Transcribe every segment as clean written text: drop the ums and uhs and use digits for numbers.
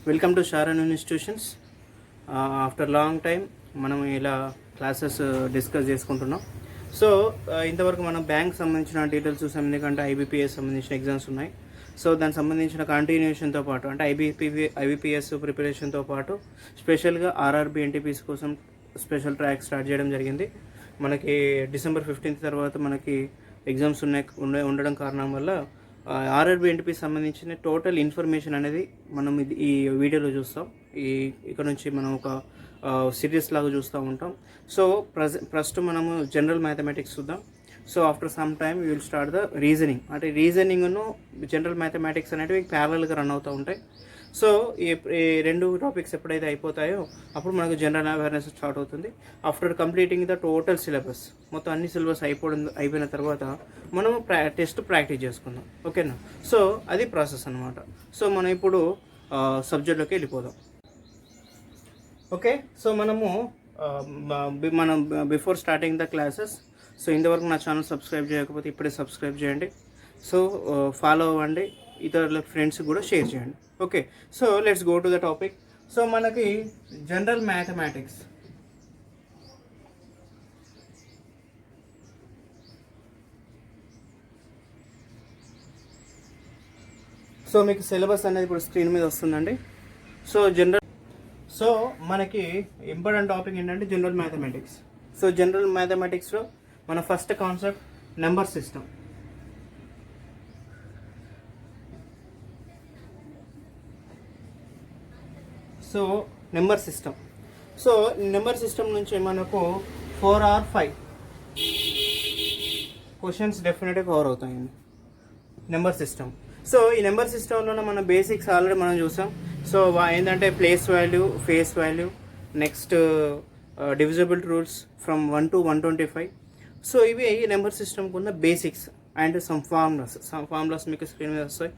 Welcome to Sharon institutions. After long time మనం ఇలా classes discuss చేసుకుంటున్నాం. సో ఇంతవరకు మనం బ్యాంక్ సంబంధించిన డీటెయిల్స్ చూసాం, ఎందుకంటే ఐబీపీఎస్ సంబంధించిన ఎగ్జామ్స్ ఉన్నాయి. సో దానికి సంబంధించిన కంటిన్యూషన్తో పాటు అంటే ఐబీపీఎస్ ప్రిపరేషన్తో పాటు స్పెషల్గా ఆర్ఆర్బీ ఎన్టీపీసీ కోసం స్పెషల్ ట్రాక్ స్టార్ట్ చేయడం జరిగింది. మనకి December 15 తర్వాత మనకి ఎగ్జామ్స్ ఉండడం కారణం వల్ల ఆర్ఆర్బీ ఎన్టీపీ సంబంధించిన టోటల్ ఇన్ఫర్మేషన్ అనేది మనం ఈ వీడియోలో చూస్తాం. ఇక్కడ నుంచి మనం ఒక సిరీస్ లాగా చూస్తూ ఉంటాం. సో ఫస్ట్ మనము జనరల్ మ్యాథమెటిక్స్ చూద్దాం. So after some time you will start the reasoning. అంటే రీజనింగ్ను జనరల్ మ్యాథమెటిక్స్ అనేవి ప్యారలల్గా రన్ అవుతూ ఉంటాయి. సో ఈ రెండు టాపిక్స్ ఎప్పుడైతే అయిపోతాయో అప్పుడు మనకు జనరల్ అవేర్నెస్ స్టార్ట్ అవుతుంది. After completing the total syllabus, మొత్తం అన్ని సిలబస్ అయిపోయిన తర్వాత మనం టెస్ట్ ప్రాక్టీస్ చేసుకుందాం. ఓకేనా? సో అది ప్రాసెస్ అనమాట. సో మనం ఇప్పుడు సబ్జెక్ట్లోకి వెళ్ళిపోదాం. ఓకే, సో మనం before starting the classes, so ఇంతవరకు నా ఛానల్ సబ్స్క్రైబ్ చేయకపోతే ఇప్పుడే సబ్స్క్రైబ్ చేయండి. సో ఫాలో అవ్వండి, ఇతరుల ఫ్రెండ్స్ కూడా షేర్ చేయండి. Okay, so let's go to the topic. So మనకి జనరల్ మ్యాథమెటిక్స్, సో మీకు సిలబస్ అనేది ఇప్పుడు స్క్రీన్ మీద వస్తుందండి. సో మనకి ఇంపార్టెంట్ టాపిక్ ఏంటంటే జనరల్ మ్యాథమెటిక్స్. సో జనరల్ మ్యాథమెటిక్స్లో మన first concept number system. So number system నుంచి మనకు 4 or 5 క్వశ్చన్స్ డెఫినెట్గా కవర్ అవుతాయండి నెంబర్ సిస్టమ్. సో ఈ నెంబర్ సిస్టంలోనే మన బేసిక్స్ ఆల్రెడీ మనం చూసాం. సో ఏంటంటే place value, face value, next divisibility rules from 1 to 125. So ఇవి ఈ నెంబర్ సిస్టమ్కి ఉన్న బేసిక్స్ అండ్ సమ్ ఫార్ములాస్ మీకు స్క్రీన్ మీద వస్తాయి.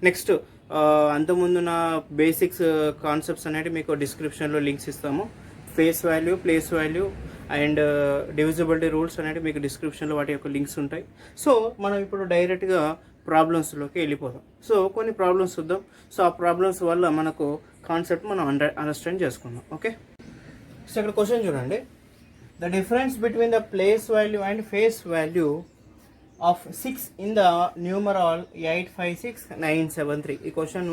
నెక్స్ట్ అంతకుముందున్న బేసిక్స్ కాన్సెప్ట్స్ అనేవి మీకు డిస్క్రిప్షన్లో లింక్స్ ఇస్తాము. Face value, place value and divisibility rules అనేవి మీకు డిస్క్రిప్షన్లో వాటి యొక్క లింక్స్ ఉంటాయి. సో మనం ఇప్పుడు డైరెక్ట్గా ప్రాబ్లమ్స్లోకి వెళ్ళిపోదాం. సో కొన్ని ప్రాబ్లమ్స్ చూద్దాం. సో ఆ ప్రాబ్లమ్స్ వల్ల మనకు కాన్సెప్ట్ మనం అండర్స్టాండ్ చేసుకుందాం. ఓకే, సో ఇక్కడ క్వశ్చన్ చూడండి. The difference between the place value and face value of 6 in the numeral 856973. ఈ క్వశ్చన్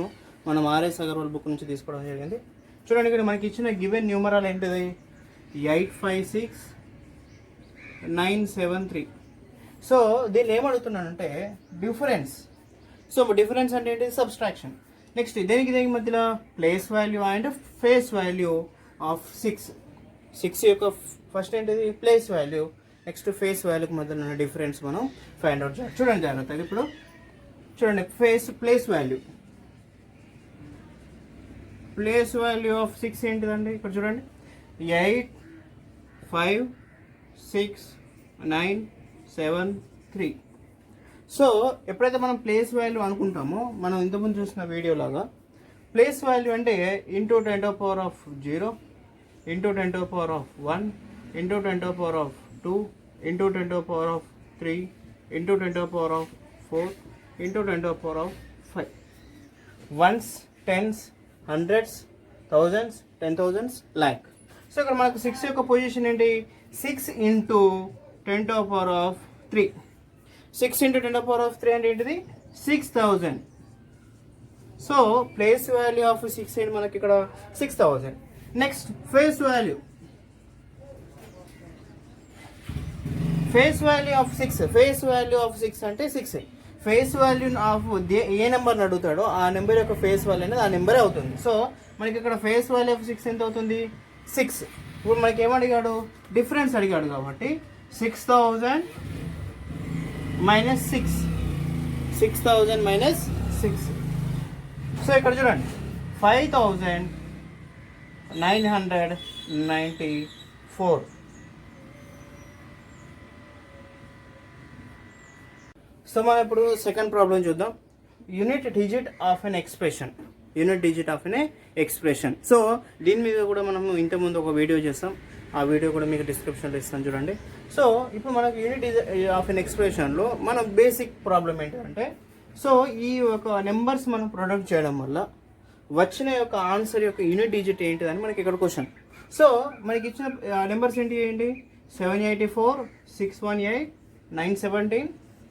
మనం ఆర్ఎస్ అగర్వాల్ బుక్ నుంచి తీసుకోవడం జరిగింది. చూడండి, ఇక్కడ మనకి ఇచ్చిన గివెన్ న్యూమరాల్ ఏంటిది? 856973. సో దీన్ని ఏమడుగుతున్నానంటే డిఫరెన్స్. సో డిఫరెన్స్ అంటే ఏంటి? సబ్స్ట్రాక్షన్. నెక్స్ట్ దేనికి మధ్యలో place value and face value of 6 యొక్క ఫస్ట్ ఏంటిది? Place value. నెక్స్ట్ ఫేస్ వాల్యూకి మధ్యలో ఉన్న డిఫరెన్స్ మనం ఫైండ్ అవుట్ చేయాలి. చూడండి జాగ్రత్తగా. ఇప్పుడు చూడండి, ప్లేస్ వాల్యూ ఆఫ్ 6 ఏంటిదండి? ఇక్కడ చూడండి, 8 5 6 9 7 3. సో ఎప్పుడైతే మనం ప్లేస్ వాల్యూ అనుకుంటామో, మనం ఇంతకుముందు చూసిన వీడియో లాగా ప్లేస్ వాల్యూ అంటే into 10⁻0 into 10⁻1 into 10⁻2 into 10⁻3 into 10⁻4 into 10⁻5. Ones, tens, hundreds, thousands, 10,000s, lakh. So ఇక్కడ మనకు 6 యొక్క పొజిషన్ ఏంటి? 6 ఇంటూ 10⁻3. 6 ఇంటూ 10⁻3 అంటే ఏంటిది? 6000. సో ప్లేస్ వాల్యూ ఆఫ్ 6 ఏంటి మనకి ఇక్కడ? 6000. నెక్స్ట్ ఫేస్ వాల్యూ ఆఫ్ 6 అంటే 6. ఫేస్ వాల్యూ ఆఫ్ ఏ నెంబర్ని అడుగుతాడో ఆ నెంబర్ యొక్క ఫేస్ వాల్యూ అనేది ఆ నెంబరే అవుతుంది. సో మనకి ఇక్కడ ఫేస్ వాల్యూ ఆఫ్ 6 ఎంత అవుతుంది? 6. ఇప్పుడు మనకి ఏమడిగాడు? డిఫరెన్స్ అడిగాడు కాబట్టి 6000 - 6. 6000 - 6. సో ఇక్కడ చూడండి, 5994. సో మనం ఇప్పుడు సెకండ్ ప్రాబ్లం చూద్దాం. Unit digit of an expression. So దీని మీద కూడా మనము ఇంతకుముందు ఒక వీడియో చేస్తాం. ఆ వీడియో కూడా మీకు డిస్క్రిప్షన్లో ఇస్తాను, చూడండి. సో ఇప్పుడు మనకు యూనిట్ ఆఫ్ ఎన్ ఎక్స్ప్రెషన్లో మన బేసిక్ ప్రాబ్లం ఏంటంటే, సో ఈ ఒక నెంబర్స్ మనం ప్రొడక్ట్ చేయడం వల్ల వచ్చిన యొక్క ఆన్సర్ యొక్క యూనిట్ డిజిట్ ఏంటిదని మనకి ఇక్కడ క్వశ్చన్. సో మనకి ఇచ్చిన నెంబర్స్ ఏంటి 784, 618, 917,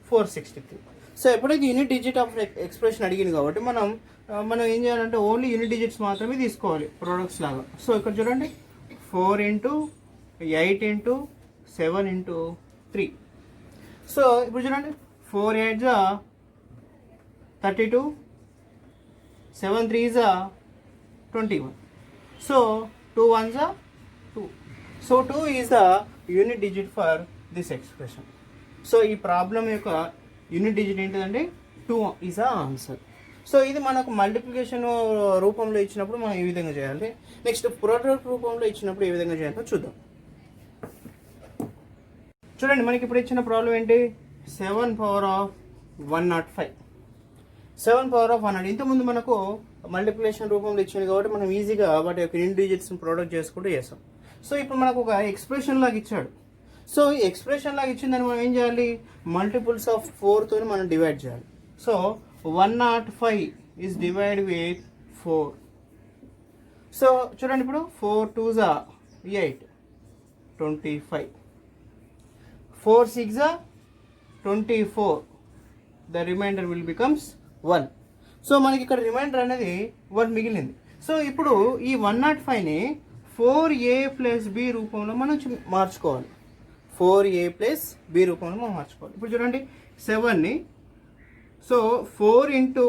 463. సో ఎప్పుడైతే యూనిట్ డిజిట్ ఆఫ్ ఎక్స్ప్రెషన్ అడిగింది కాబట్టి మనం ఏం చేయాలంటే ఓన్లీ యూనిట్ డిజిట్స్ మాత్రమే తీసుకోవాలి ప్రొడక్ట్స్ లాగా. సో ఇక్కడ చూడండి 4 × 8 × 7 × 3. సో ఇప్పుడు చూడండి 4 8 32, 7 3 21. So 2 1 2. So 2 is the unit digit for this expression. So ఈ ప్రాబ్లం యొక్క యూనిట్ డిజిట్ ఏంటిదంటే 2 ఈజ్ ద ఆన్సర్. సో ఇది మనకు మల్టిప్లికేషన్ రూపంలో ఇచ్చినప్పుడు మనం ఈ విధంగా చేయాలి. నెక్స్ట్ ప్రోడక్ట్ రూపంలో ఇచ్చినప్పుడు ఏ విధంగా చేయాలో చూద్దాం. చూడండి మనకి ఇప్పుడు ఇచ్చిన ప్రాబ్లం ఏంటి 7 పవర్ ఆఫ్ 105. 7 power of 100. ఇంతకుముందు మనకు మల్టిప్లికేషన్ రూపంలో ఇచ్చింది కాబట్టి మనం ఈజీగా వాటి యొక్క యూనిట్ డిజిట్స్ని ప్రోడక్ట్ చేసుకుంటూ చేస్తాం. సో ఇప్పుడు మనకు ఒక ఎక్స్ప్రెషన్ లాగా ఇచ్చాడు. సో ఈ ఎక్స్ప్రెషన్ లాగా ఇచ్చిందని మనం ఏం చేయాలి, మల్టిపుల్స్ ఆఫ్ 4తో మనం డివైడ్ చేయాలి. So 105 is divide with 4. So చూడండి ఇప్పుడు 4 2 8, 25. 4 6 24. The remainder will becomes 1. So మనకి ఇక్కడ రిమైండర్ అనేది 1 మిగిలింది. సో ఇప్పుడు ఈ 105ని 4a + b రూపంలో మనం మార్చుకోవాలి. 4a + b రూపంలో మనం మార్చుకోవాలి. ఇప్పుడు చూడండి 7ని సో 4 ×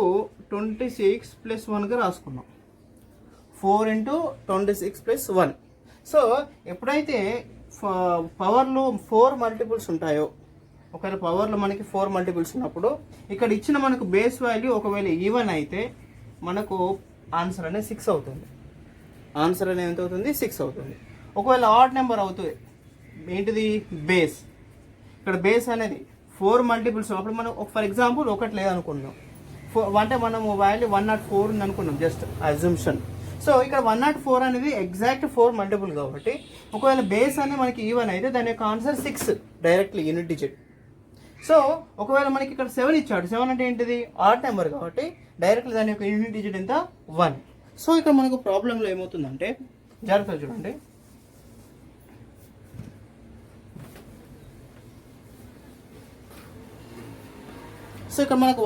26 + 1గా రాసుకున్నాం. 4 × 26 + 1. సో ఎప్పుడైతే పవర్లో 4 మల్టిపుల్స్ ఉంటాయో, ఒకవేళ పవర్లో మనకి 4 మల్టిపుల్స్ ఉన్నప్పుడు ఇక్కడ ఇచ్చిన మనకు బేస్ వాల్యూ ఒకవేళ ఈవెన్ అయితే మనకు ఆన్సర్ అనేది 6 అవుతుంది. ఆన్సర్ అనేది ఎంత అవుతుంది 6 అవుతుంది. ఒకవేళ ఆడ్ నెంబర్ అవుతుంది ఏంటిది బేస్. ఇక్కడ బేస్ అనేది 4 మల్టిపుల్స్ అప్పుడు మనం ఫర్ ఎగ్జాంపుల్ ఒకటి లేదనుకున్నాం, అంటే మనము వాల్యూ 104 ఉంది అనుకున్నాం, జస్ట్ అజంప్షన్. సో ఇక్కడ 104 అనేది ఎగ్జాక్ట్ 4 మల్టిపుల్ కాబట్టి ఒకవేళ బేస్ అనేది మనకి ఈవెన్ అయితే దాని యొక్క answer 6 directly unit digit. So ఒకవేళ మనకి ఇక్కడ 7 ఇచ్చాడు, 7 అంటే ఏంటిది ఆడ్ నెంబర్ కాబట్టి డైరెక్ట్లీ దాని యొక్క యూనిట్ డిజిట్ ఎంత 1. సో ఇక్కడ మనకు ప్రాబ్లంలో ఏమవుతుందంటే జాగ్రత్తగా చూడండి. సో ఇక్కడ మనకు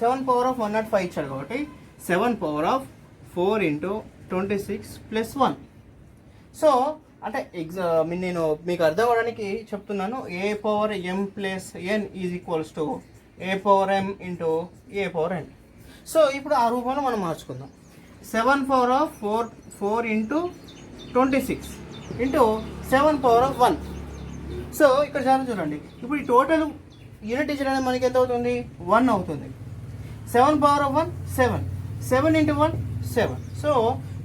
7 పవర్ ఆఫ్ 105 ఇచ్చాడు కాబట్టి 7 పవర్ ఆఫ్ 4 × 26 + 1. సో అంటే నేను మీకు అర్థం అవ్వడానికి చెప్తున్నాను. a⁻m + n = a⁻m × a⁻n. So ఇప్పుడు ఆ రూపంలో మనం మార్చుకుందాం. 7 power of 4 × 26 × 7 power of 1. So ఇక్కడ చాలా చూడండి, ఇప్పుడు ఈ టోటల్ యూనిట్ డిజిట్ అనేది మనకి ఎంత అవుతుంది 1 అవుతుంది. 7 పవర్ ఆఫ్ 1 7, 7 × 1 7. సో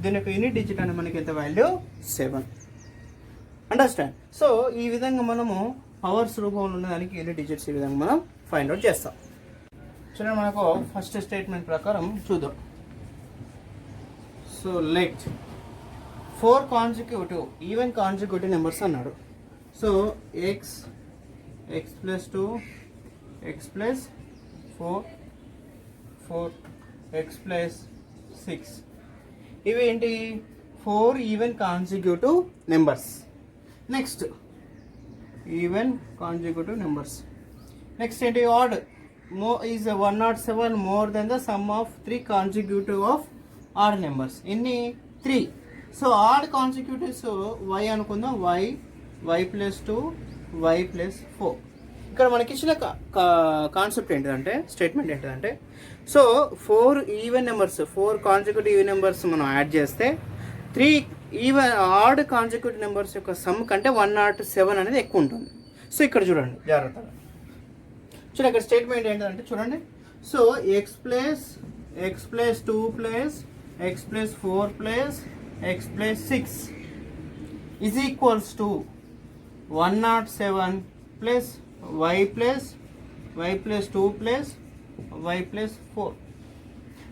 దీని యొక్క యూనిట్ డిజిట్ అనేది మనకి ఎంత వాల్యూ 7. అండర్స్టాండ్. సో ఈ విధంగా మనము పవర్స్ రూపంలో ఉన్నదానికి యూనిట్ డిజిట్స్ ఈ విధంగా మనం ఫైండ్ అవుట్ చేస్తాం. చూడండి మనకు ఫస్ట్ స్టేట్మెంట్ ప్రకారం చూద్దాం. So let 4 consecutive even consecutive numbers అన్నాడు. సో x + 2 x + 4 4 x + 6 ఇవి ఏంటి 4 even consecutive numbers. Next even consecutive numbers. Next ఏంటి odd is 107 more than the sum of 3 consecutive of odd numbers. ఎన్ని 3. So odd consecutives y అనుకుందాం, y + 2 y + 4. ఇక్కడ మనకి ఇచ్చిన concept ఏంటిదంటే స్టేట్మెంట్ ఏంటిదంటే so 4 even numbers 4 consecutive even numbers మనం add చేస్తే 3 ఈవెన్ ఆడ్ కాన్సిక్యూటివ్ నెంబర్స్ యొక్క సమ్ కంటే 107 అనేది ఎక్కువ ఉంటుంది. సో ఇక్కడ చూడండి జాగ్రత్తగా చూడండి, ఇక్కడ స్టేట్మెంట్ ఏంటంటే చూడండి. So x + 2 + x + 4 + x + 6 = 107 + y + 2 + y + 4.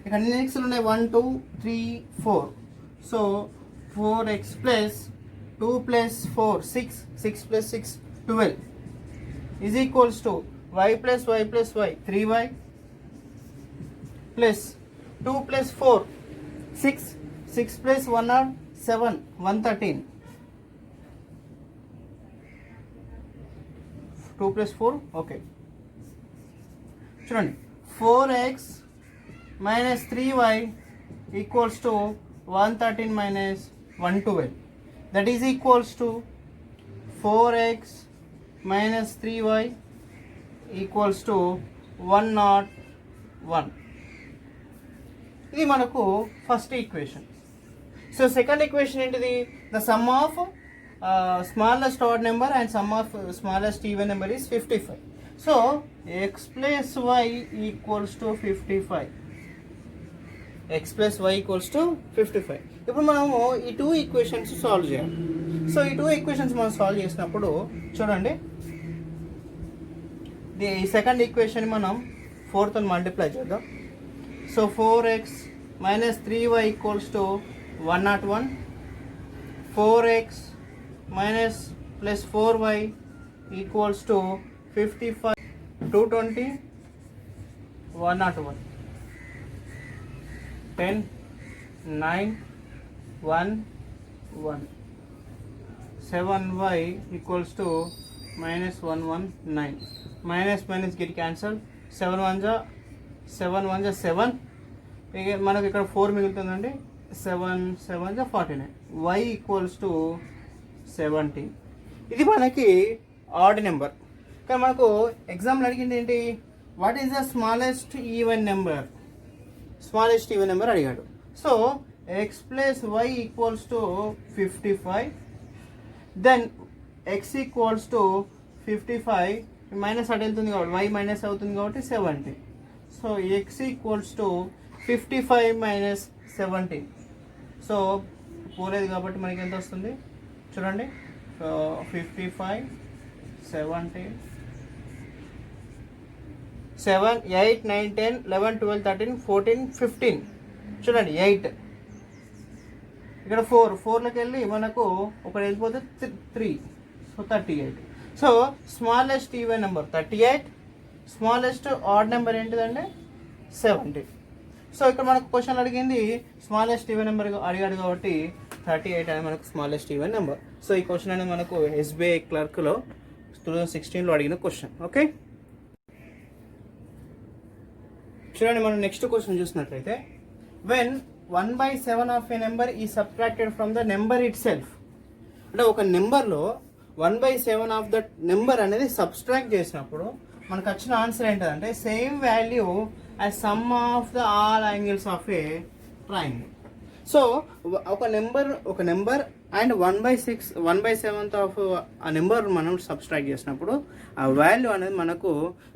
ఇక్కడ అన్ని ఎక్స్లు ఉన్నాయి 1 2 3 4. So 4x + 2 + 4 6 6 + 6 12 = y + y + y 3y + 2 + 4 6 plus 1 are 7, 113. 2 plus 4, okay. చూడండి 4x minus 3y equals to 113 minus 112. That is equals to 4x minus 3y equals to 101. ఇది మనకు first equation. So second equation ఏంటిది? The sum of smallest odd number and sum of smallest even number is 55. So x plus y equals to 55. x plus y equals to 55. ఇప్పుడు మనము ఈ two equations solve చేయాలి. So ఈ two equations మనం solve చేసినప్పుడు చూడండి, ఈ second equation మనం 4తో మల్టిప్లై చేద్దాం. So 4x minus 3y equals to 101. 4x minus plus 4y equals to 55. 220, 101. 10, 9, 1, 1. 7y equals to minus 119. Minus get cancelled. 7 1 7. మనకు ఇక్కడ 4 మిగులుతుందండి. 7 7 49. y equals to 17. ఇది మనకి ఆడ్ నెంబర్. కానీ మనకు ఎగ్జామ్లో అడిగింది ఏంటి? What is the smallest even number? Smallest even number అడిగాడు. So x plus y equals to 55. Then x equals to 55 minus అటు వెళ్తుంది కాబట్టి y మైనస్ అవుతుంది కాబట్టి 70. So x equals to 55 minus 17. So పోలేదు కాబట్టి మనకి ఎంత వస్తుంది చూడండి. సో 55, 70, 7, 8, 9, 10, 11, 12, 13, 14, 15. చూడండి 8. ఇక్కడ 4లోకి వెళ్ళి మనకు ఒకటి వెళ్ళిపోతే 3. So 38. So smallest even number 38. Smallest odd number ఏంటిదంటే 70. సో ఇక్కడ మనకు క్వశ్చన్ అడిగింది స్మాలెస్ట్ ఈవెన్ నెంబర్ అడిగాడు కాబట్టి 38 అనేది మనకు స్మాలెస్ట్ ఈవెన్ నెంబర్. సో ఈ క్వశ్చన్ అనేది మనకు SBI క్లర్క్లో 2016లో అడిగిన క్వశ్చన్. ఓకే, చూడండి మనం నెక్స్ట్ క్వశ్చన్ చూసినట్లయితే, వెన్ 1/7 ఆఫ్ ఏ నెంబర్ ఈ subtracted from the number it self. అంటే ఒక నెంబర్లో 1/7 ఆఫ్ దట్ నెంబర్ అనేది సబ్స్ట్రాక్ట్ చేసినప్పుడు మనకు వచ్చిన ఆన్సర్ ఏంటంటే same value as some of the all angles of a triangle. So ఒక నెంబర్ అండ్ 1/7 ఆఫ్ ఆ నెంబర్ మనం సబ్స్ట్రాక్ట్ చేసినప్పుడు ఆ వాల్యూ అనేది మనకు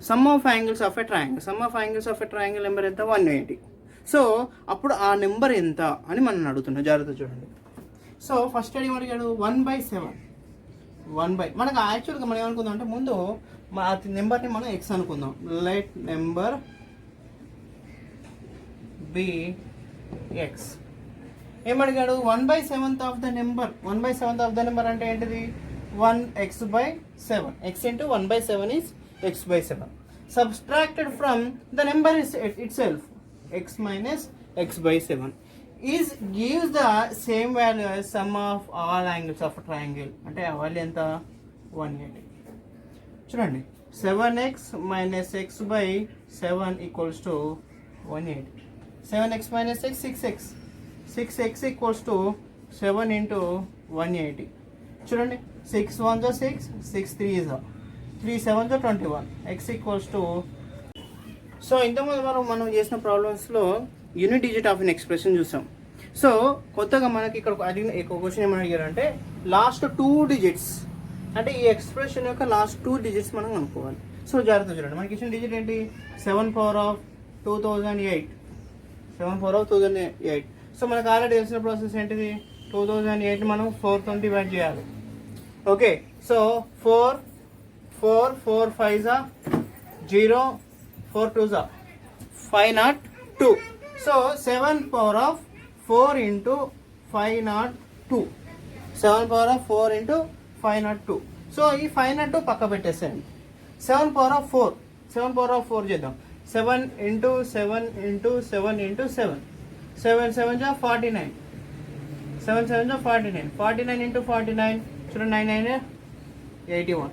some of angles of a triangle. Some of angles of a triangle number ఎంత? 180. So అప్పుడు ఆ నెంబర్ ఎంత అని మనం అడుగుతున్నాం. జాగ్రత్త చూడండి. సో ఫస్ట్ అడిగాడు 1/7. మనకు యాక్చువల్గా మనం ఏమనుకుందాం అంటే ముందు ఆ నెంబర్ని మనం x అనుకుందాం. Let number be x. ఏమడిగాడు? 1/7 of the number. 1/7 of the number అంటే ఏంటిది? 1x/7. x into 1/7 is x/7. Subtracted from the number is itself, x minus x/7 is gives the same value as sum of all angles of a triangle. అంటే ఆ value ఎంత? 180. చూడండి 7x minus x/7 equals to 180. 7x minus x 6x. 6x equals to 7 into 180. చూడండి 6 1 6, 6 3 3 7 21. x equals to. So ఇంతకుముందు మనం చేసిన ప్రాబ్లమ్స్లో unit digit of an expression చూసాం. సో కొత్తగా మనకి ఇక్కడ అడిగిన క్వశ్చన్ ఏమని అడిగారంటే లాస్ట్ 2 డిజిట్స్, అంటే ఈ ఎక్స్ప్రెషన్ యొక్క లాస్ట్ 2 డిజిట్స్ మనం అనుకోవాలి. సో జాగ్రత్త చూడండి, మనకి ఇచ్చిన డిజిట్ ఏంటి? 7/2008. 7/2008. సో మనకు ఆల్రెడీ తెలిసిన ప్రాసెస్ ఏంటిది? 2008 మనం 4తో డివైడ్ చేయాలి. Okay, so 4 4 5 0, 4 2 502. So 7/4 into 502. 7/4 into 502. So ఈ 502 పక్క పెట్టేసేయండి. 7/4 చేద్దాం. 7 into 7 into 7 into 7. 7 7 are 49. 7 7 are 49. 49 into 49. So 9 9 81.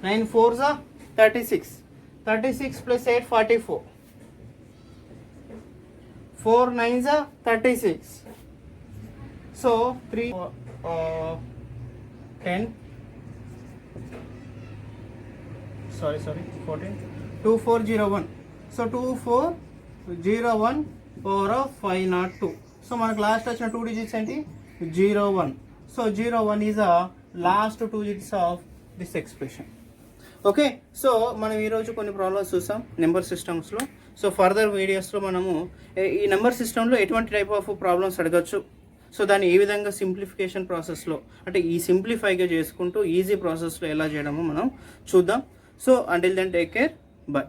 9 4s are 36. 36 plus 8 44. 4 9s are 36. So 3 10. Sorry 14. 2401. So 2401 power of 502. So మనకు లాస్ట్ వచ్చిన 2 digits ఏంటి 01. So 01 is the last 2 digits of this expression. Okay, so మనం ఈరోజు కొన్ని ప్రాబ్లమ్స్ చూసాం number సిస్టమ్స్లో. So further వీడియోస్లో మనము ఈ నెంబర్ సిస్టంలో ఎటువంటి టైప్ ఆఫ్ ప్రాబ్లమ్స్ అడగచ్చు, సో దాన్ని ఏ విధంగా సింప్లిఫికేషన్ ప్రాసెస్లో అంటే ఈ సింప్లిఫైగా చేసుకుంటూ ఈజీ ప్రాసెస్లో ఎలా చేయడమో మనం చూద్దాం. So until then take care, by.